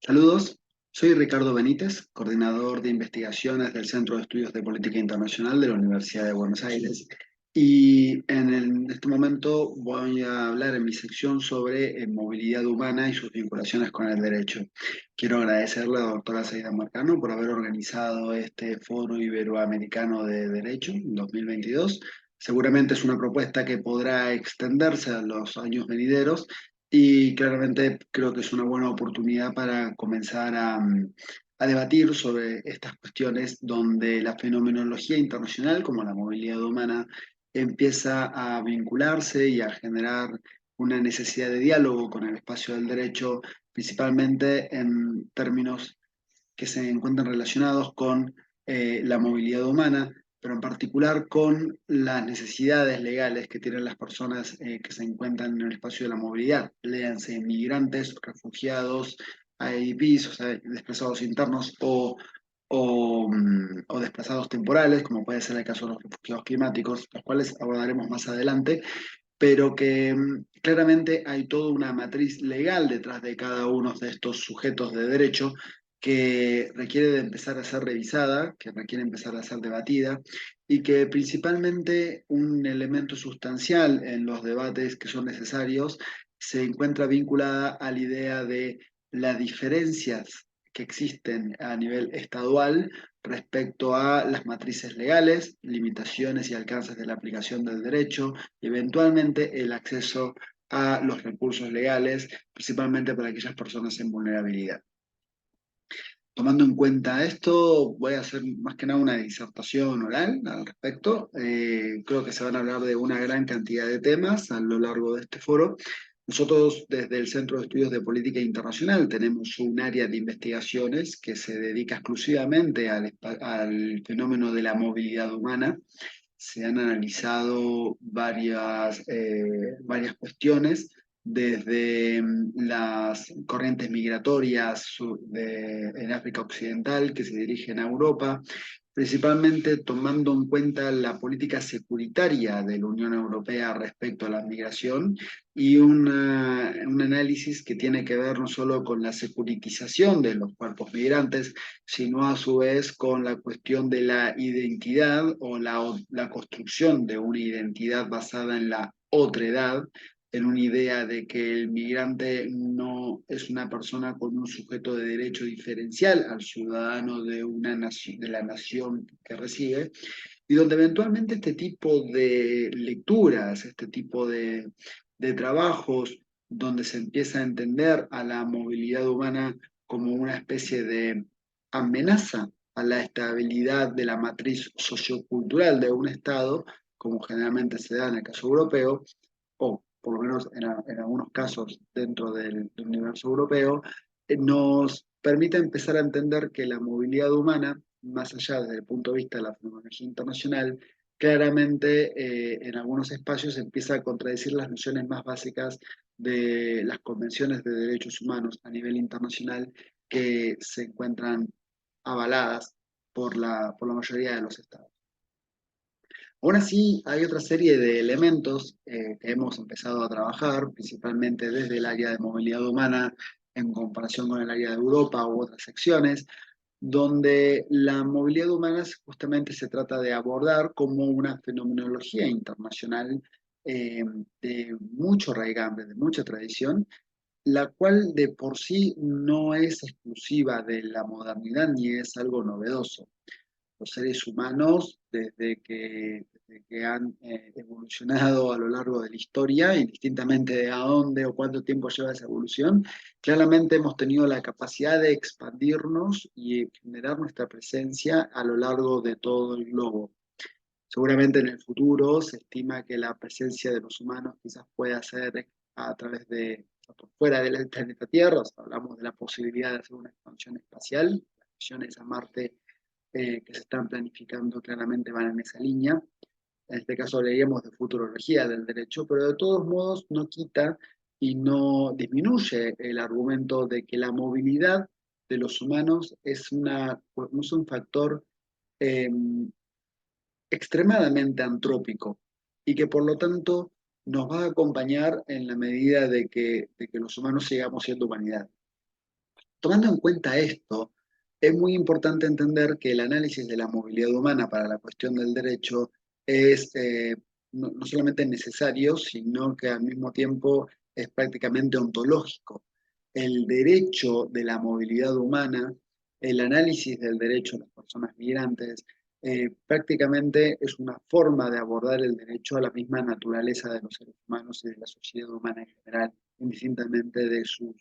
Saludos, soy Ricardo Benítez, coordinador de investigaciones del Centro de Estudios de Política Internacional de la Universidad de Buenos Aires. En este momento voy a hablar en mi sección sobre movilidad humana y sus vinculaciones con el derecho. Quiero agradecerle a la doctora Zaida Marcano por haber organizado este Foro Iberoamericano de Derecho en 2022. Seguramente es una propuesta que podrá extenderse a los años venideros y claramente creo que es una buena oportunidad para comenzar a debatir sobre estas cuestiones donde la fenomenología internacional, como la movilidad humana, empieza a vincularse y a generar una necesidad de diálogo con el espacio del derecho, principalmente en términos que se encuentran relacionados con la movilidad humana, pero en particular con las necesidades legales que tienen las personas que se encuentran en el espacio de la movilidad, léanse inmigrantes, refugiados, IDPs, o sea, desplazados internos o desplazados temporales, como puede ser el caso de los refugiados climáticos, los cuales abordaremos más adelante, pero que claramente hay toda una matriz legal detrás de cada uno de estos sujetos de derecho que requiere de empezar a ser revisada, que requiere empezar a ser debatida y que principalmente un elemento sustancial en los debates que son necesarios se encuentra vinculada a la idea de las diferencias que existen a nivel estadual respecto a las matrices legales, limitaciones y alcances de la aplicación del derecho, y eventualmente el acceso a los recursos legales, principalmente para aquellas personas en vulnerabilidad. Tomando en cuenta esto, voy a hacer más que nada una disertación oral al respecto. Creo que se van a hablar de una gran cantidad de temas a lo largo de este foro. Nosotros desde el Centro de Estudios de Política Internacional tenemos un área de investigaciones que se dedica exclusivamente al fenómeno de la movilidad humana. Se han analizado varias cuestiones, desde las corrientes migratorias en África Occidental que se dirigen a Europa, principalmente tomando en cuenta la política securitaria de la Unión Europea respecto a la migración y un análisis que tiene que ver no solo con la securitización de los cuerpos migrantes, sino a su vez con la cuestión de la identidad o la construcción de una identidad basada en la otredad, en una idea de que el migrante no es una persona con un sujeto de derecho diferencial al ciudadano de una nación, de la nación que recibe, y donde eventualmente este tipo de lecturas, este tipo de trabajos, donde se empieza a entender a la movilidad humana como una especie de amenaza a la estabilidad de la matriz sociocultural de un Estado, como generalmente se da en el caso europeo, o por lo menos en algunos casos dentro del universo europeo, nos permite empezar a entender que la movilidad humana, más allá desde el punto de vista de la fenomenología internacional, claramente en algunos espacios empieza a contradecir las nociones más básicas de las convenciones de derechos humanos a nivel internacional que se encuentran avaladas por la mayoría de los estados. Aún así, hay otra serie de elementos que hemos empezado a trabajar, principalmente desde el área de movilidad humana en comparación con el área de Europa u otras secciones, donde la movilidad humana justamente se trata de abordar como una fenomenología internacional eh, de mucho raigambre, de mucha tradición, la cual de por sí no es exclusiva de la modernidad ni es algo novedoso. Los seres humanos, desde que han evolucionado a lo largo de la historia, indistintamente de a dónde o cuánto tiempo lleva esa evolución, claramente hemos tenido la capacidad de expandirnos y generar nuestra presencia a lo largo de todo el globo. Seguramente en el futuro se estima que la presencia de los humanos quizás pueda ser a través de, por fuera del planeta Tierra, o sea, hablamos de la posibilidad de hacer una expansión espacial, las misiones a Marte que se están planificando claramente van en esa línea. En este caso leíamos de futurología del derecho, pero de todos modos no quita y no disminuye el argumento de que la movilidad de los humanos es un factor eh, extremadamente antrópico y que por lo tanto nos va a acompañar en la medida de que los humanos sigamos siendo humanidad. Tomando en cuenta esto, es muy importante entender que el análisis de la movilidad humana para la cuestión del derecho es no solamente necesario, sino que al mismo tiempo es prácticamente ontológico. El derecho de la movilidad humana, el análisis del derecho de las personas migrantes, prácticamente es una forma de abordar el derecho a la misma naturaleza de los seres humanos y de la sociedad humana en general, indistintamente de sus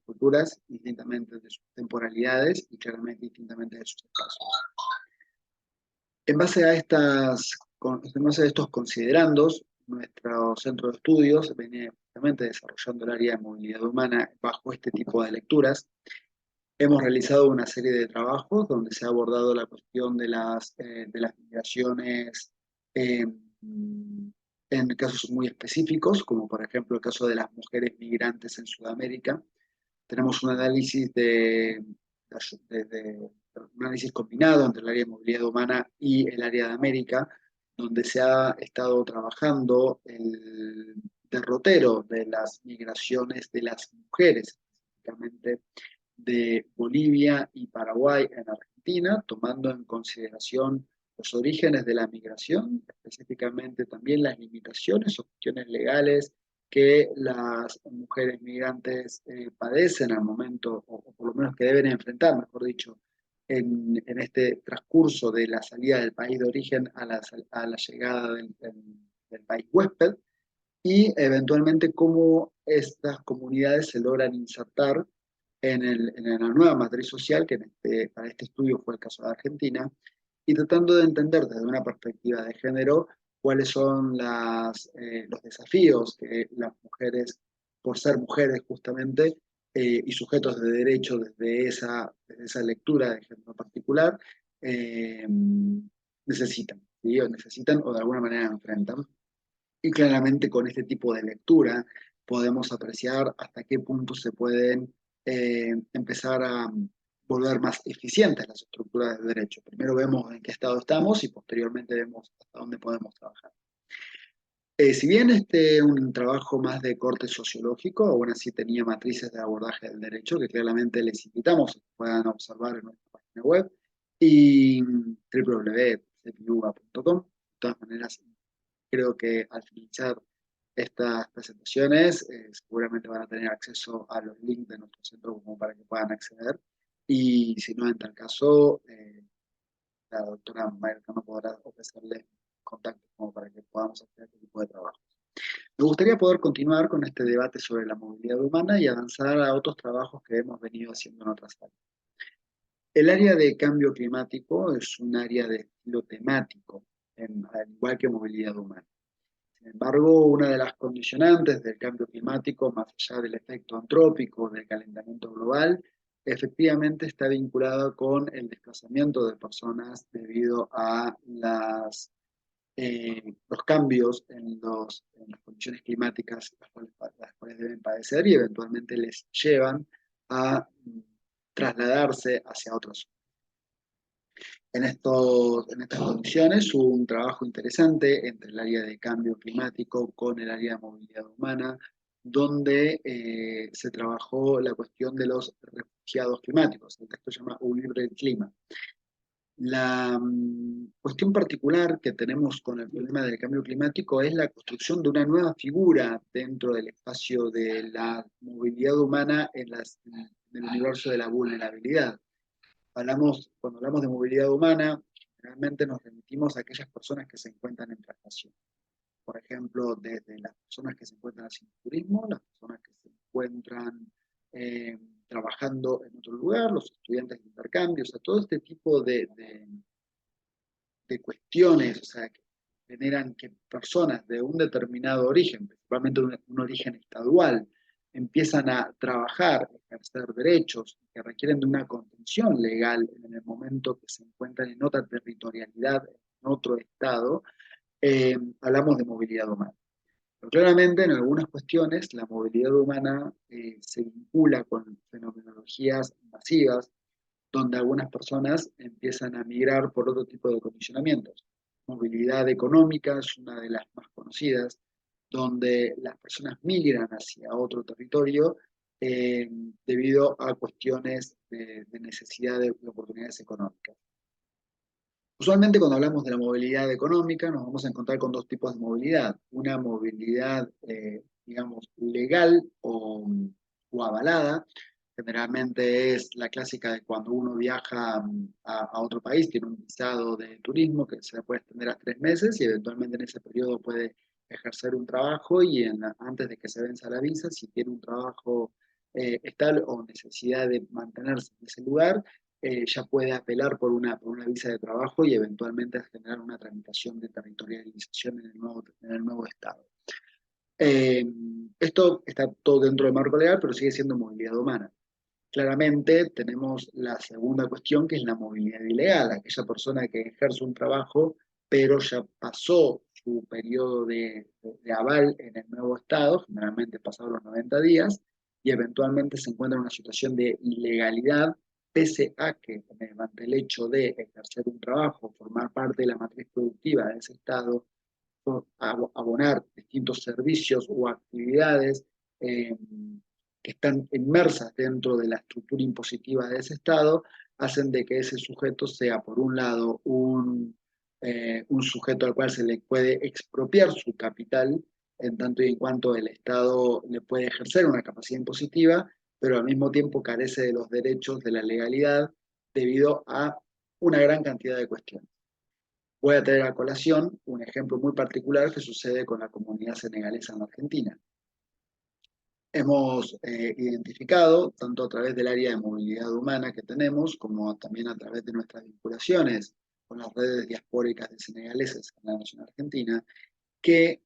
culturas, distintamente de sus temporalidades y claramente distintamente de sus espacios. En base a en base a estos considerandos, nuestro centro de estudios viene justamente desarrollando el área de movilidad humana bajo este tipo de lecturas. Hemos realizado una serie de trabajos donde se ha abordado la cuestión de las migraciones eh, en casos muy específicos, como por ejemplo el caso de las mujeres migrantes en Sudamérica. Tenemos un análisis un análisis combinado entre el área de movilidad humana y el área de América, donde se ha estado trabajando el derrotero de las migraciones de las mujeres, específicamente de Bolivia y Paraguay en Argentina, tomando en consideración los orígenes de la migración, específicamente también las limitaciones o cuestiones legales que las mujeres migrantes padecen al momento, o por lo menos que deben enfrentar, mejor dicho, en este transcurso de la salida del país de origen a la llegada del país huésped, y eventualmente cómo estas comunidades se logran insertar en la nueva matriz social, que para este estudio fue el caso de Argentina, y tratando de entender desde una perspectiva de género cuáles son los desafíos que las mujeres, por ser mujeres justamente, y sujetos de derecho desde esa lectura de género particular, eh, necesitan, ¿sí? O necesitan o de alguna manera enfrentan. Y claramente con este tipo de lectura podemos apreciar hasta qué punto se pueden empezar a volver más eficientes las estructuras de derecho. Primero vemos en qué estado estamos y posteriormente vemos hasta dónde podemos trabajar. Si bien este es un trabajo más de corte sociológico, aún así tenía matrices de abordaje del derecho que claramente les invitamos a que puedan observar en nuestra página web y www.cpiuga.com. De todas maneras, creo que al finalizar estas presentaciones, seguramente van a tener acceso a los links de nuestro centro como para que puedan acceder. Y si no, en tal caso, la doctora Mayra no podrá ofrecerles contactos como para que podamos hacer este tipo de trabajo. Me gustaría poder continuar con este debate sobre la movilidad humana y avanzar a otros trabajos que hemos venido haciendo en otras áreas. El área de cambio climático es un área de estilo temático, al igual que movilidad humana. Sin embargo, una de las condicionantes del cambio climático, más allá del efecto antrópico del calentamiento global, efectivamente está vinculada con el desplazamiento de personas debido a los cambios en las condiciones climáticas las cuales deben padecer y eventualmente les llevan a trasladarse hacia otras. En estas condiciones hubo un trabajo interesante entre el área de cambio climático con el área de movilidad humana, donde se trabajó la cuestión de los refugiados climáticos. El texto se llama Huir del clima. La cuestión particular que tenemos con el problema del cambio climático es la construcción de una nueva figura dentro del espacio de la movilidad humana en el universo de la vulnerabilidad. Cuando hablamos de movilidad humana, realmente nos remitimos a aquellas personas que se encuentran en traslación. Por ejemplo, desde las personas que se encuentran haciendo turismo, las personas que se encuentran eh, trabajando en otro lugar, los estudiantes de intercambio, o sea, todo este tipo de cuestiones, o sea, que generan que personas de un determinado origen, principalmente un origen estadual, empiezan a trabajar, ejercer derechos que requieren de una contención legal en el momento que se encuentran en otra territorialidad, en otro estado, hablamos de movilidad humana. Pero claramente en algunas cuestiones la movilidad humana se vincula con fenomenologías masivas donde algunas personas empiezan a migrar por otro tipo de condicionamientos. Movilidad económica es una de las más conocidas, donde las personas migran hacia otro territorio eh, debido a cuestiones de necesidad de oportunidades económicas. Usualmente cuando hablamos de la movilidad económica nos vamos a encontrar con dos tipos de movilidad. Una movilidad, digamos, legal o avalada. Generalmente es la clásica de cuando uno viaja a otro país, tiene un visado de turismo que se puede extender a 3 meses y eventualmente en ese periodo puede ejercer un trabajo y antes de que se venza la visa, si tiene un trabajo estable o necesidad de mantenerse en ese lugar, ya puede apelar por una visa de trabajo y eventualmente generar una tramitación de territorialización en el nuevo estado. Eh, Esto está todo dentro del marco legal, pero sigue siendo movilidad humana. Claramente tenemos la segunda cuestión, que es la movilidad ilegal, aquella persona que ejerce un trabajo, pero ya pasó su periodo de aval en el nuevo estado, generalmente pasados los 90 días, y eventualmente se encuentra en una situación de ilegalidad, pese a que mediante el hecho de ejercer un trabajo, formar parte de la matriz productiva de ese estado, abonar distintos servicios o actividades eh, que están inmersas dentro de la estructura impositiva de ese Estado, hacen de que ese sujeto sea, por un lado, un sujeto al cual se le puede expropiar su capital, en tanto y en cuanto el Estado le puede ejercer una capacidad impositiva, pero al mismo tiempo carece de los derechos de la legalidad debido a una gran cantidad de cuestiones. Voy a traer a colación un ejemplo muy particular que sucede con la comunidad senegalesa en la Argentina. Hemos identificado, tanto a través del área de movilidad humana que tenemos, como también a través de nuestras vinculaciones con las redes diaspóricas de senegaleses en la nación argentina, que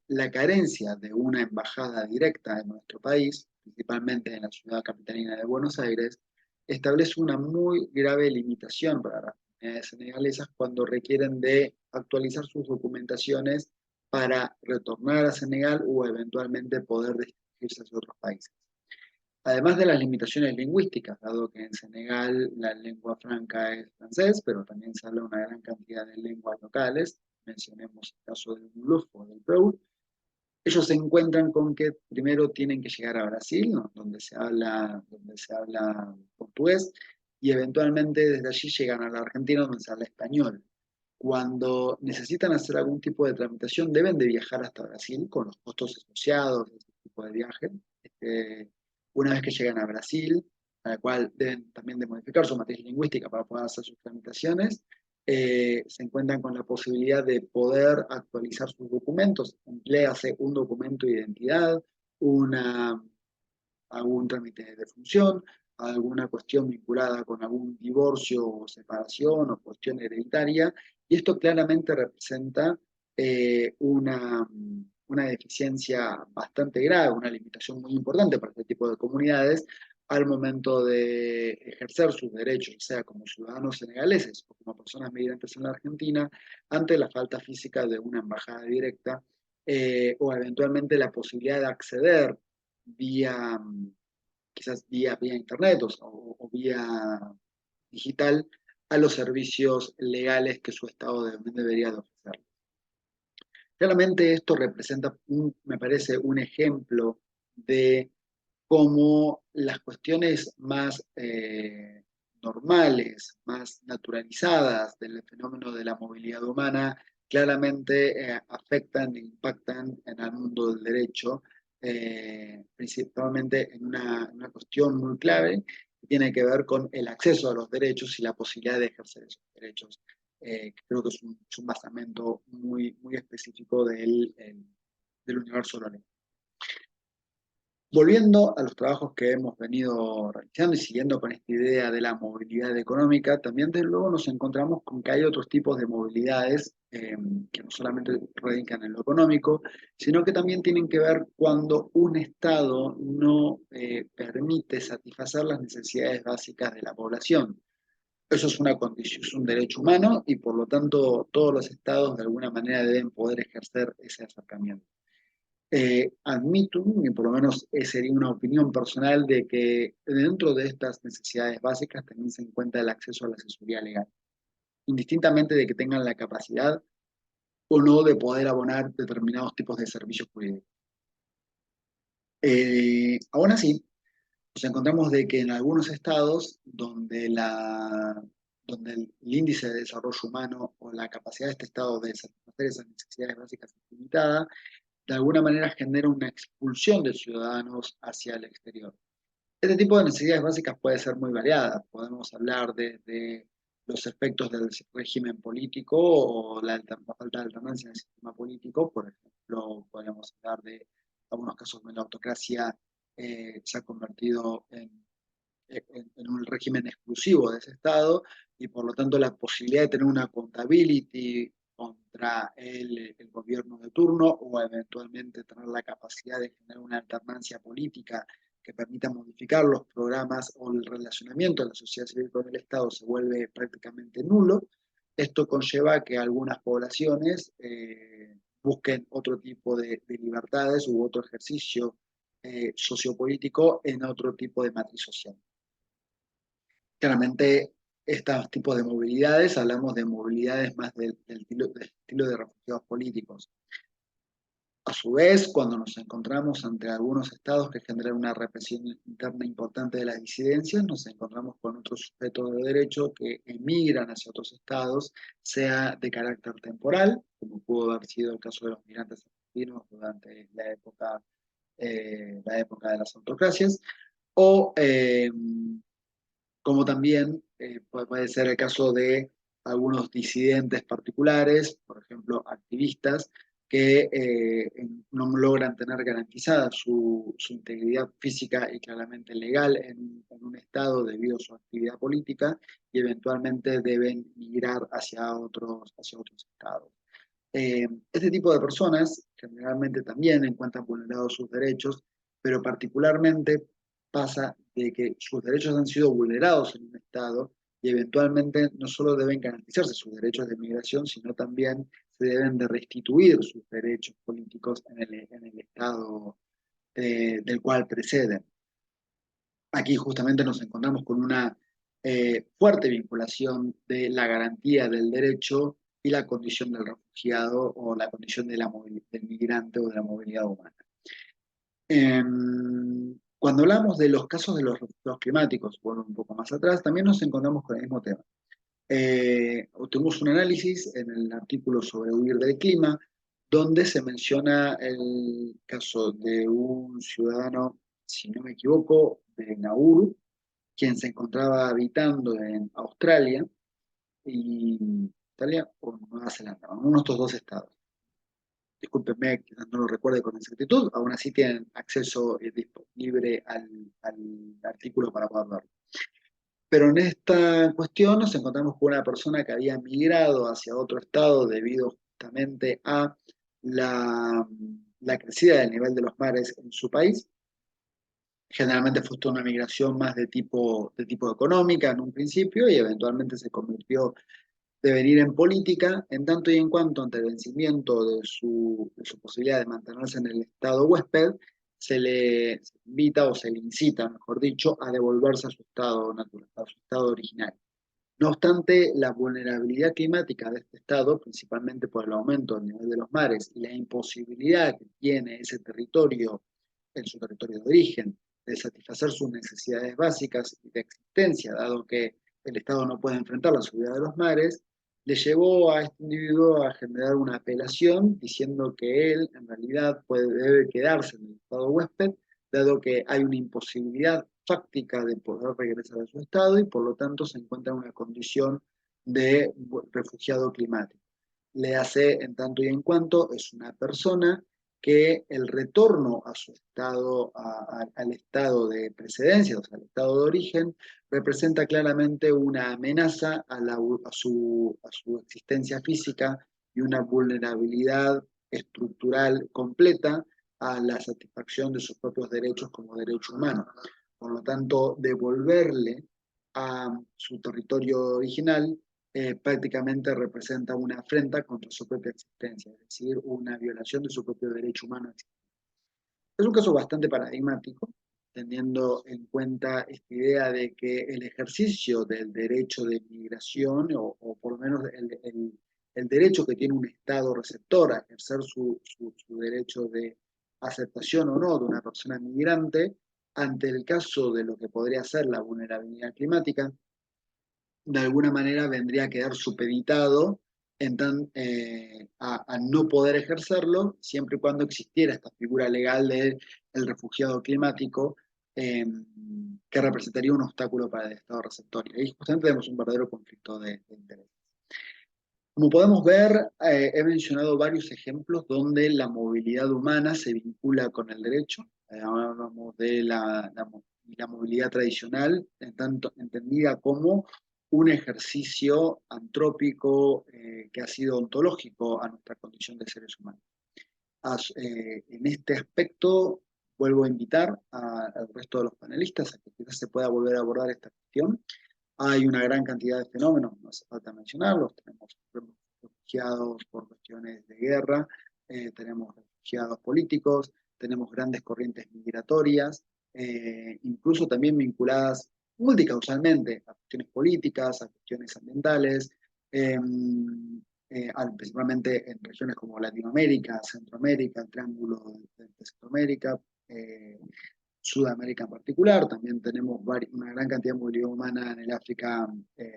la carencia de una embajada directa en nuestro país, principalmente en la ciudad capitalina de Buenos Aires, establece una muy grave limitación para las comunidades senegalesas cuando requieren de actualizar sus documentaciones para retornar a Senegal o eventualmente poder dirigirse hacia otros países. Además de las limitaciones lingüísticas, dado que en Senegal la lengua franca es francés, pero también se habla una gran cantidad de lenguas locales, mencionemos el caso del Wolof o del Peul, ellos se encuentran con que primero tienen que llegar a Brasil, ¿no? donde se habla portugués, y eventualmente desde allí llegan a la Argentina, donde se habla español. Cuando necesitan hacer algún tipo de tramitación, deben de viajar hasta Brasil con los costos asociados de este tipo de viaje. Este, una vez que llegan a Brasil, a la cual deben también de modificar su matriz lingüística para poder hacer sus tramitaciones, se encuentran con la posibilidad de poder actualizar sus documentos, emplease un documento de identidad, una, algún trámite de función, alguna cuestión vinculada con algún divorcio o separación o cuestión hereditaria, y esto claramente representa una deficiencia bastante grave, una limitación muy importante para este tipo de comunidades al momento de ejercer sus derechos, sea como ciudadanos senegaleses o como personas migrantes en la Argentina, ante la falta física de una embajada directa o eventualmente la posibilidad de acceder vía, quizás vía internet o vía digital a los servicios legales que su Estado debería de ofrecer. Claramente esto representa, me parece, un ejemplo de cómo las cuestiones más normales, más naturalizadas del fenómeno de la movilidad humana, claramente afectan e impactan en el mundo del derecho, principalmente en una cuestión muy clave que tiene que ver con el acceso a los derechos y la posibilidad de ejercer esos derechos. Creo que es un basamento muy, muy específico del universo legal. Volviendo a los trabajos que hemos venido realizando y siguiendo con esta idea de la movilidad económica, también desde luego nos encontramos con que hay otros tipos de movilidades que no solamente radican en lo económico, sino que también tienen que ver cuando un Estado no permite satisfacer las necesidades básicas de la población. Eso es una condición, es un derecho humano y por lo tanto todos los Estados de alguna manera deben poder ejercer ese acercamiento. Admito, y por lo menos sería una opinión personal, de que dentro de estas necesidades básicas también se encuentra el acceso a la asesoría legal, indistintamente de que tengan la capacidad o no de poder abonar determinados tipos de servicios jurídicos. Aún así, nos encontramos de que en algunos estados donde el índice de desarrollo humano o la capacidad de este estado de satisfacer esas necesidades básicas es limitada, de alguna manera genera una expulsión de ciudadanos hacia el exterior. Este tipo de necesidades básicas puede ser muy variada. Podemos hablar desde los efectos del régimen político o la falta de alternancia en el sistema político. Por ejemplo, podríamos hablar de algunos casos donde la autocracia se ha convertido en un régimen exclusivo de ese Estado y por lo tanto la posibilidad de tener una accountability contra el gobierno de turno o eventualmente tener la capacidad de generar una alternancia política que permita modificar los programas o el relacionamiento de la sociedad civil con el Estado se vuelve prácticamente nulo. Esto conlleva que algunas poblaciones busquen otro tipo de libertades u otro ejercicio sociopolítico en otro tipo de matriz social. Claramente, estos tipos de movilidades, hablamos de movilidades más del estilo de refugiados políticos. A su vez, cuando nos encontramos ante algunos estados que generan una represión interna importante de las disidencias, nos encontramos con otros sujetos de derecho que emigran hacia otros estados, sea de carácter temporal, como pudo haber sido el caso de los migrantes argentinos durante la época de las autocracias, o como también puede ser el caso de algunos disidentes particulares, por ejemplo, activistas, que no logran tener garantizada su integridad física y claramente legal en un estado debido a su actividad política y eventualmente deben migrar hacia otros estados. Este tipo de personas generalmente también encuentran vulnerados sus derechos, pero particularmente pasa de que sus derechos han sido vulnerados en un Estado y eventualmente no solo deben garantizarse sus derechos de migración, sino también se deben de restituir sus derechos políticos en el Estado del cual preceden. Aquí justamente nos encontramos con una fuerte vinculación de la garantía del derecho y la condición del refugiado o la condición de del migrante o de la movilidad humana. Cuando hablamos de los casos de los refugiados climáticos, vuelvo un poco más atrás, también nos encontramos con el mismo tema. Tuvimos un análisis en el artículo sobre huir del clima, donde se menciona el caso de un ciudadano, si no me equivoco, de Nauru, quien se encontraba habitando en Australia y Australia o Nueva Zelanda, uno de estos dos estados. Discúlpenme, quizás no lo recuerde con exactitud, aún así tienen acceso libre al artículo para poder verlo. Pero en esta cuestión nos encontramos con una persona que había migrado hacia otro estado debido justamente a la crecida del nivel de los mares en su país. Generalmente fue una migración más de tipo económica en un principio y eventualmente se convirtió de venir en política, en tanto y en cuanto ante el vencimiento de su posibilidad de mantenerse en el estado huésped, se le invita o se le incita, mejor dicho, a devolverse a su estado natural, a su estado original. No obstante, la vulnerabilidad climática de este estado, principalmente por el aumento del nivel de los mares y la imposibilidad que tiene ese territorio en su territorio de origen de satisfacer sus necesidades básicas y de existencia, dado que el Estado no puede enfrentar la subida de los mares, le llevó a este individuo a generar una apelación diciendo que él en realidad debe quedarse en el Estado huésped, dado que hay una imposibilidad fáctica de poder regresar a su estado y por lo tanto se encuentra en una condición de refugiado climático. Le hace en tanto y en cuanto es una persona que el retorno a su estado, al estado de precedencia, o sea, al estado de origen, representa claramente una amenaza a su existencia física y una vulnerabilidad estructural completa a la satisfacción de sus propios derechos como derecho humano. Por lo tanto, devolverle a su territorio original prácticamente representa una afrenta contra su propia existencia, es decir, una violación de su propio derecho humano. Es un caso bastante paradigmático, teniendo en cuenta esta idea de que el ejercicio del derecho de migración, o por lo menos el derecho que tiene un Estado receptor a ejercer su derecho aceptación o no de una persona migrante ante el caso de lo que podría ser la vulnerabilidad climática, de alguna manera vendría a quedar supeditado a no poder ejercerlo, siempre y cuando existiera esta figura legal del refugiado climático, eh, que representaría un obstáculo para el Estado receptor. Y ahí justamente tenemos un verdadero conflicto de intereses. Como podemos ver, he mencionado varios ejemplos donde la movilidad humana se vincula con el derecho. Hablamos de la movilidad tradicional, en tanto entendida como un ejercicio antrópico que ha sido ontológico a nuestra condición de seres humanos. En este aspecto, vuelvo a invitar al resto de los panelistas a que quizás se pueda volver a abordar esta cuestión. Hay una gran cantidad de fenómenos, no hace falta mencionarlos. Tenemos refugiados por cuestiones de guerra, tenemos refugiados políticos, tenemos grandes corrientes migratorias, incluso también vinculadas multicausalmente a cuestiones políticas, a cuestiones ambientales, eh, principalmente en regiones como Latinoamérica, Centroamérica, el Triángulo de Centroamérica, Sudamérica en particular. También tenemos una gran cantidad de movilidad humana en el África,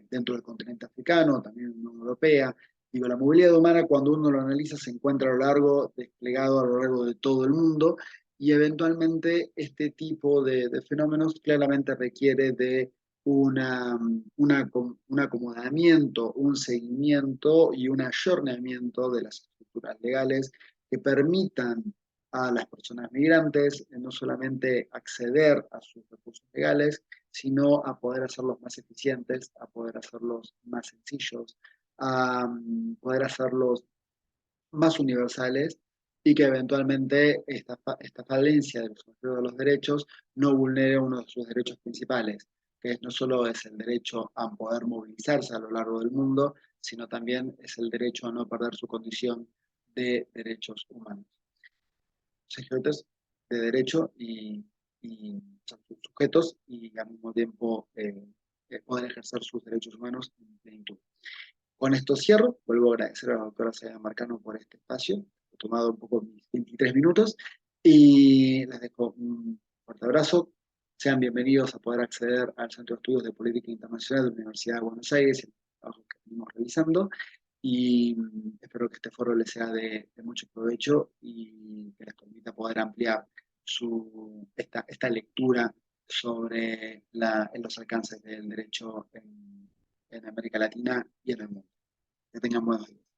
dentro del continente africano, también en la Unión Europea. Digo, la movilidad humana, cuando uno lo analiza, se encuentra a lo largo, desplegado a lo largo de todo el mundo, y eventualmente este tipo de fenómenos claramente requiere de un acomodamiento, un seguimiento y un ayornamiento de las estructuras legales que permitan a las personas migrantes no solamente acceder a sus recursos legales, sino a poder hacerlos más eficientes, a poder hacerlos más sencillos, a poder hacerlos más universales, y que eventualmente esta falencia de los derechos no vulnere uno de sus derechos principales, que no solo es el derecho a poder movilizarse a lo largo del mundo, sino también es el derecho a no perder su condición de derechos humanos. Sujetos de derecho y son sujetos, y al mismo tiempo poder ejercer sus derechos humanos en plenitud. Con esto cierro. Vuelvo a agradecer a la doctora Saya Marcano por este espacio. He tomado un poco mis 23 minutos y les dejo un fuerte abrazo. Sean bienvenidos a poder acceder al Centro de Estudios de Política Internacional de la Universidad de Buenos Aires y el trabajo que venimos realizando. Y espero que este foro les sea de mucho provecho y que les permita poder ampliar esta lectura sobre los alcances del derecho en América Latina y en el mundo. Que tengan buenos días.